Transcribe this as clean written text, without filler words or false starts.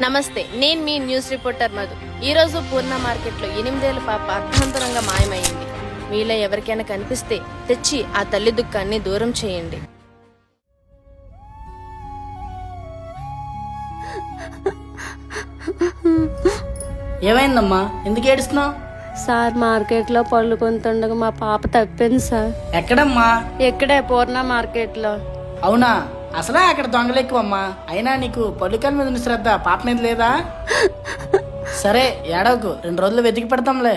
నమస్తే, నేను మీ news reporter Madhu. ఈరోజు పూర్ణ మార్కెట్లో 8 ఏళ్ల పాప అర్థాంతరంగా మాయమైంది. మీలో ఎవరికైనా కనిపిస్తే తెచ్చి ఆ తల్లి దుఃఖాన్ని దూరం చేయండి. ఏమైందమ్మా, ఎందుకు ఏడుస్తున్నావు? సార్, మార్కెట్లో పళ్ళు కొంటుండగా మా పాప తప్పింది సార్. ఎక్కడమ్మా? ఎక్కడే పూర్ణ మార్కెట్లో. అవునా? అసలే అక్కడ దొంగలు ఎక్కువమ్మా. అయినా నీకు పళ్ళుకాల మీద ఉన్న శ్రద్ధ పాప మీద లేదా? సరే ఏడవకు, 2 రోజులు వెతికి పెడతాంలే.